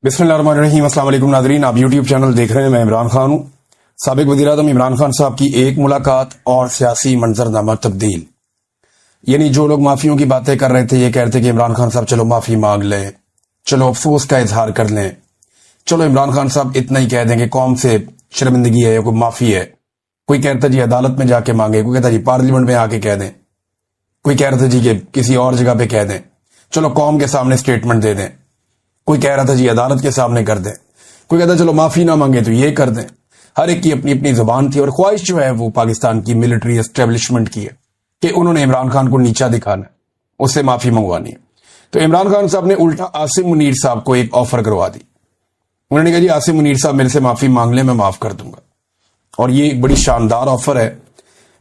बिस्मिल्लाहिर्रहमानिर्रहीम। अस्सलाम वालेकुम नाज़रीन, आप यूट्यूब चैनल देख रहे हैं। मैं इमरान खान हूँ। साबिक वज़ीर आज़म इमरान खान साहब की एक मुलाकात और सियासी मंजरनामा तब्दील। यानी जो लोग माफियों की बातें कर रहे थे, ये कह रहे थे कि इमरान खान साहब चलो माफी मांग लें, चलो अफसोस का इजहार कर लें, चलो इमरान खान साहब इतना ही कह देंगे कौम से शर्मिंदगी है या कोई माफी है। कोई कहता जी अदालत में जाके मांगे, कोई कहता जी पार्लियामेंट में आके कह दें, कोई कह रहा था जी कि किसी और जगह पे कह दें, चलो कौम के सामने स्टेटमेंट दे दें। कोई कह रहा था जी अदालत के सामने कर दें, कोई कहता चलो माफी ना मांगे तो ये कर दें। हर एक की अपनी अपनी जुबान थी और ख्वाहिश जो है वो पाकिस्तान की मिलिट्री एस्टेब्लिशमेंट की है कि उन्होंने इमरान खान को नीचा दिखाना है, उससे माफी मंगवानी है। तो इमरान खान साहब ने उल्टा आसिम मुनीर साहब को एक ऑफर करवा दी। उन्होंने कहा जी आसिम मुनीर साहब मेरे से माफी मांग ले, मैं माफ कर दूंगा। और ये एक बड़ी शानदार ऑफर है।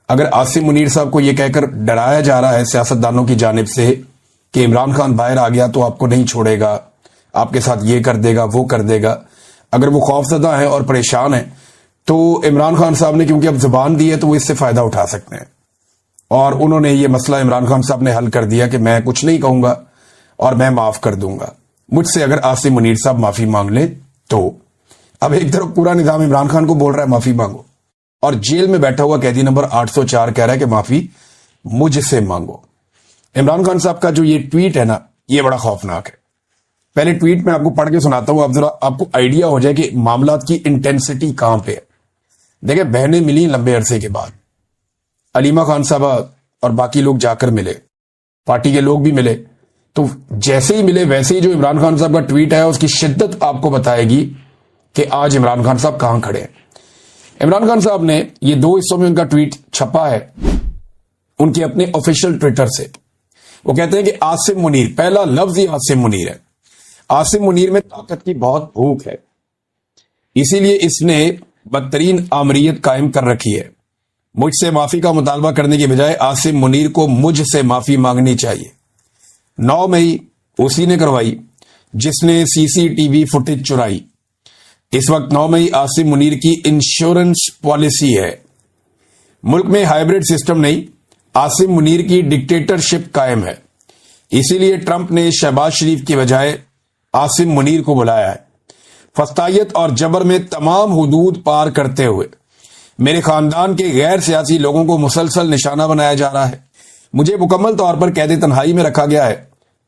अगर आसिम मुनीर साहब को यह कहकर डराया जा रहा है सियासतदानों की जानिब से कि इमरान खान बाहर आ गया तो आपको नहीं छोड़ेगा, आपके साथ ये कर देगा वो कर देगा, अगर वो खौफजदा है और परेशान है तो इमरान खान साहब ने क्योंकि अब जुबान दी है तो वो इससे फायदा उठा सकते हैं। और उन्होंने ये मसला इमरान खान साहब ने हल कर दिया कि मैं कुछ नहीं कहूंगा और मैं माफ कर दूंगा मुझसे अगर आसिम मुनीर साहब माफी मांग ले तो। अब एक तरफ पूरा निजाम इमरान खान को बोल रहा है माफी मांगो, और जेल में बैठा हुआ कैदी नंबर 804 कह रहा है कि माफी मुझसे मांगो। इमरान खान साहब का जो ये ट्वीट है ना, ये बड़ा खौफनाक है। पहले ट्वीट में आपको पढ़ के सुनाता हूं, आप जरा आपको आइडिया हो जाए कि मामलात की इंटेंसिटी कहां पे है। देखिए, बहनें मिली लंबे अरसे के बाद, अलीमा खान साहबा और बाकी लोग जाकर मिले, पार्टी के लोग भी मिले। तो जैसे ही मिले वैसे ही जो इमरान खान साहब का ट्वीट है उसकी शिद्दत आपको बताएगी कि आज इमरान खान साहब कहां खड़े हैं। इमरान खान साहब ने ये दो हिस्सों में उनका ट्वीट छपा है उनके अपने ऑफिशियल ट्विटर से। वो कहते हैं कि आसिम मुनीर, पहला लफ्ज ही आसिम मुनीर है। आसिम मुनीर में ताकत की बहुत भूख है, इसीलिए इसने बदतरीन आमरीयत कायम कर रखी है। मुझसे माफी का मुतालबा करने की बजाय आसिम मुनीर को मुझसे माफी मांगनी चाहिए। 9 मई उसी ने करवाई जिसने सीसीटीवी फुटेज चुराई। इस वक्त 9 मई आसिम मुनीर की इंश्योरेंस पॉलिसी है। मुल्क में हाइब्रिड सिस्टम नहीं, आसिम मुनीर की डिक्टेटरशिप कायम है। इसीलिए ट्रंप ने शहबाज शरीफ की बजाय आसिम मुनीर को बुलाया है। फस्तायत और जबर में तमाम हुदूद पार करते हुए मेरे खानदान के गैर सियासी लोगों को मुसलसल निशाना बनाया जा रहा है। मुझे मुकम्मल तौर पर कैद तन्हाई में रखा गया है।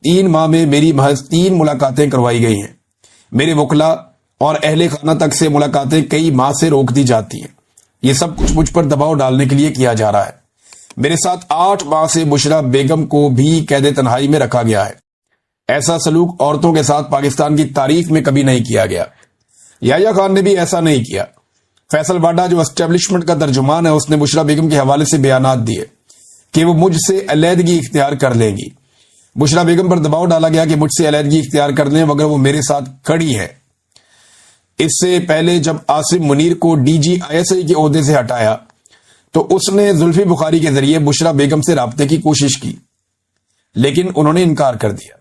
3 माह में मेरी महज 3 मुलाकातें करवाई गई हैं। मेरे वकला और अहले खाना तक से मुलाकातें कई माह से रोक दी जाती हैं। ये सब कुछ मुझ पर दबाव डालने के लिए किया जा रहा है। मेरे साथ 8 माह से बुशरा बेगम को भी कैद तन्हाई में रखा गया है। ऐसा सलूक औरतों के साथ पाकिस्तान की तारीख में कभी नहीं किया गया। याह्या खान ने भी ऐसा नहीं किया। फैसल वाडा जो एस्टेब्लिशमेंट का तर्जुमान है, उसने बुशरा बेगम के हवाले से बयानात दिए कि वो मुझसे अलहदगी इख्तियार कर लेंगी। बुशरा बेगम पर दबाव डाला गया कि मुझसे अलहदगी इख्तियार कर लें मगर वो मेरे साथ खड़ी है। इससे पहले जब आसिम मुनीर को DGISI के ओहदे से हटाया तो उसने जुल्फी बुखारी के जरिए बुशरा बेगम से राब्ते की कोशिश की, लेकिन उन्होंने इनकार कर दिया।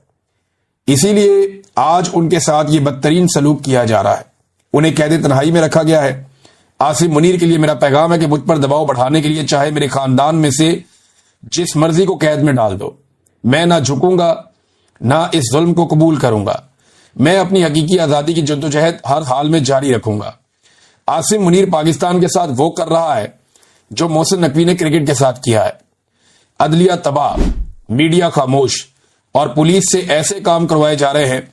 इसीलिए आज उनके साथ ये बदतरीन सलूक किया जा रहा है। उन्हें कैद तन्हाई में रखा गया है। आसिम मुनीर के लिए मेरा पैगाम है कि मुझ पर दबाव बढ़ाने के लिए चाहे मेरे खानदान में से जिस मर्जी को कैद में डाल दो, मैं ना झुकूंगा ना इस जुल्म को कबूल करूंगा। मैं अपनी हकीकी आजादी की जद्दोजहद हर हाल में जारी रखूंगा। आसिम मुनीर पाकिस्तान के साथ वो कर रहा है जो मोहसिन नकवी ने क्रिकेट के साथ किया है। अदलिया तबाह, मीडिया खामोश और पुलिस से ऐसे काम करवाए जा रहे हैं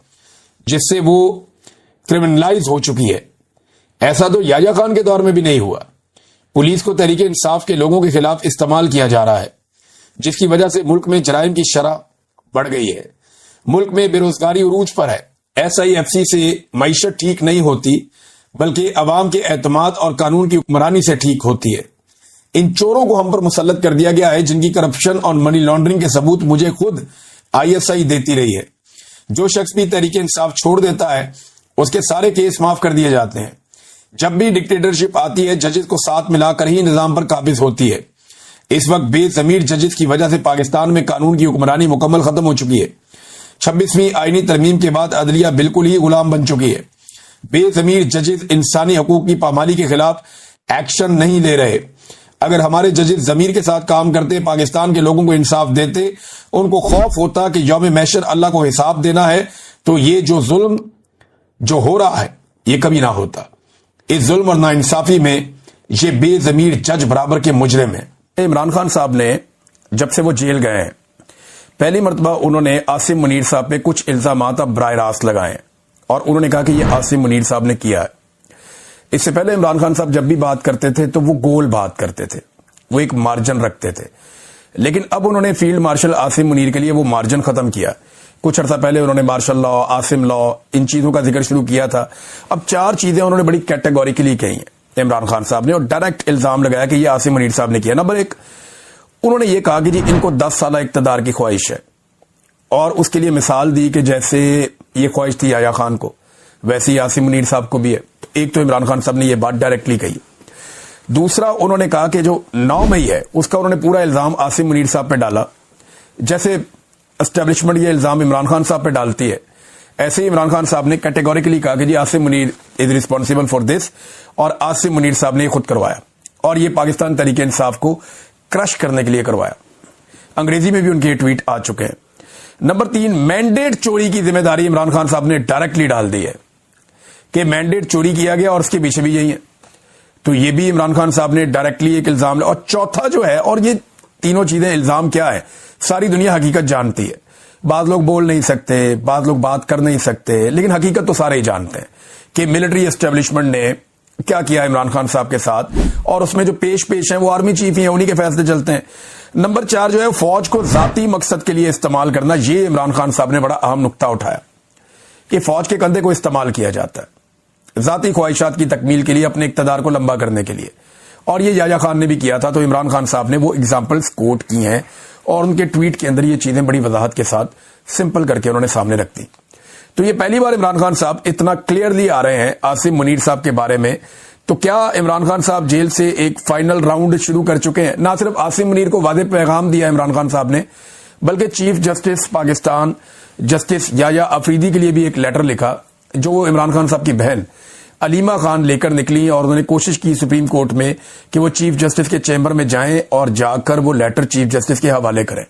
जिससे वो क्रिमिनलाइज हो चुकी है। ऐसा तो याह्या खान के दौर में भी नहीं हुआ। पुलिस को तहरीक इंसाफ के लोगों के खिलाफ इस्तेमाल किया जा रहा है, जिसकी वजह से मुल्क में जराइम की शरह बढ़ गई है। मुल्क में बेरोजगारी उरूज पर है। SIFC से मईशत ठीक नहीं होती बल्कि अवाम के एतमाद और कानून की हुक्मरानी से ठीक होती है। इन चोरों को हम पर मुसल्लत कर दिया गया है जिनकी करप्शन और मनी लॉन्ड्रिंग के सबूत मुझे खुद ISI देती रही है। जो शख्स भी तहरीक इंसाफ छोड़ देता है उसके सारे केस माफ कर दिए जाते हैं। जब भी डिक्टेटरशिप आती है जजेस को साथ मिलाकर ही निजाम पर काबिज होती है। इस वक्त बेजमीर जजेस की वजह से पाकिस्तान में कानून की हुक्मरानी मुकम्मल खत्म हो चुकी है। 26वीं आईनी तरमीम के बाद अदलिया बिल्कुल ही गुलाम बन चुकी है। बेजमीर जजेस इंसानी हकूक की पामाली के खिलाफ एक्शन नहीं ले रहे। अगर हमारे जजेस जमीर के साथ काम करते, पाकिस्तान के लोगों को इंसाफ देते, उनको खौफ होता कि यौम महशर अल्लाह को हिसाब देना है, तो ये जो जुल्म जो हो रहा है ये कभी ना होता। इस जुल्म और नाइंसाफी में ये बेजमीर जज बराबर के मुजरिम हैं। इमरान खान साहब ने जब से वो जेल गए हैं, पहली मरतबा उन्होंने आसिम मुनीर साहब पे कुछ इल्जामात अब बराह रास्त लगाए और उन्होंने कहा कि ये आसिम मुनीर साहब ने किया है। इससे पहले इमरान खान साहब जब भी बात करते थे तो वो गोल बात करते थे, वो एक मार्जिन रखते थे, लेकिन अब उन्होंने फील्ड मार्शल आसिम मुनीर के लिए वो मार्जिन खत्म किया। कुछ अर्सा पहले उन्होंने मार्शल लॉ, आसिम लॉ, इन चीजों का जिक्र शुरू किया था। अब 4 चीजें उन्होंने बड़ी कैटेगोरिकली कही हैं इमरान खान साहब ने और डायरेक्ट इल्जाम लगाया कि ये आसिम मुनीर साहब ने किया। नंबर 1, उन्होंने ये कहा कि जी इनको 10 साल इक्तदार की ख्वाहिश है और उसके लिए मिसाल दी कि जैसे ये ख्वाहिश थी याया खान को, वैसे ही आसिम मुनीर साहब को भी है। एक तो इमरान खान साहब ने ये बात डायरेक्टली कही। दूसरा, उन्होंने कहा कि जो 9 मई है उसका उन्होंने पूरा इल्जाम आसिम मुनीर साहब पे डाला। जैसे एस्टेब्लिशमेंट ये इल्जाम इमरान खान साहब पे डालती है, ऐसे ही इमरान खान साहब ने कैटेगोरिकली कहा कि जी Asim Munir is responsible for this, और आसिम मुनीर साहब ने खुद करवाया और ये पाकिस्तान तहरीक इंसाफ को क्रश करने के लिए करवाया। अंग्रेजी में भी उनके ट्वीट आ चुके हैं। नंबर 3, मैंडेट चोरी की जिम्मेदारी इमरान खान साहब ने डायरेक्टली डाल दी है कि मैंडेट चोरी किया गया और उसके पीछे भी यही है, तो ये भी इमरान खान साहब ने डायरेक्टली एक इल्जाम। और चौथा जो है, और ये तीनों चीजें इल्जाम क्या है सारी दुनिया हकीकत जानती है, बाद लोग बोल नहीं सकते, बाद लोग बात कर नहीं सकते, लेकिन हकीकत तो सारे ही जानते हैं कि मिलिट्री एस्टेब्लिशमेंट ने क्या किया इमरान खान साहब के साथ, और उसमें जो पेश हैं वो आर्मी चीफ ही हैं, उन्हीं के फैसले चलते हैं। नंबर 4 जो है, फौज को जाती मकसद के लिए इस्तेमाल करना, ये इमरान खान साहब ने बड़ा अहम नुक्ता उठाया कि फौज के कंधे को इस्तेमाल किया जाता है जाती ख्वाहिशात की तकमील के लिए, अपने इक्तदार को लंबा करने के लिए, और ये याया खान ने भी किया था। तो इमरान खान साहब ने वो एग्जाम्पल्स कोट की हैं और उनके ट्वीट के अंदर ये चीजें बड़ी वजाहत के साथ सिंपल करके उन्होंने सामने रख दी। तो ये पहली बार इमरान खान साहब इतना क्लियरली आ रहे हैं आसिम मुनीर साहब के बारे में। तो क्या इमरान खान साहब जेल से एक फाइनल राउंड शुरू कर चुके हैं? ना सिर्फ आसिम मुनीर को वादे पैगाम दिया इमरान खान साहब ने, बल्कि chief justice Pakistan justice Yahya Afridi के लिए भी एक लेटर लिखा, जो इमरान खान साहब की बहन अलीमा खान लेकर निकली, और उन्होंने कोशिश की सुप्रीम कोर्ट में कि वो चीफ जस्टिस के चैम्बर में जाएं और जाकर वो लेटर चीफ जस्टिस के हवाले करें,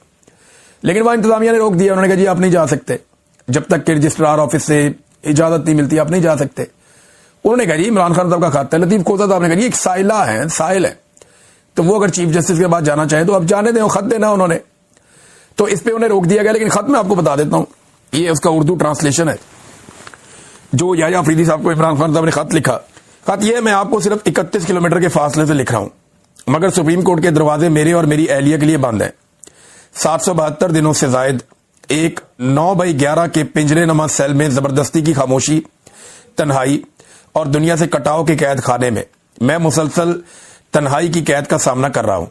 लेकिन वहां इंतजामिया ने रोक दिया। उन्होंने कहा जी आप नहीं जा सकते, जब तक कि रजिस्ट्रार ऑफिस से इजाजत नहीं मिलती आप नहीं जा सकते। उन्होंने कहा जी इमरान खान साहब का खाता है, लतीफ खोजा साहब ने कहा जी एक साइला है, साइल है, तो वो अगर चीफ जस्टिस के पास जाना चाहे तो आप जाने दें, खत देना उन्होंने, तो इस पे उन्हें रोक दिया गया। लेकिन खत मैं आपको बता देता हूं, ये उसका उर्दू ट्रांसलेशन है जो याया अफरीदी साहब को इमरान खान साहब ने खत लिखा। खत ये, मैं आपको सिर्फ 31 किलोमीटर के फासले से लिख रहा हूं, मगर सुप्रीम कोर्ट के दरवाजे मेरे और मेरी एहलिया के लिए बंद है। 772 दिनों से जायद एक 9x11 के पिंजरे नमा सेल में जबरदस्ती की खामोशी, तन्हाई और दुनिया से कटाव के कैद खाने में मैं मुसलसल तन्हाई की कैद का सामना कर रहा हूं।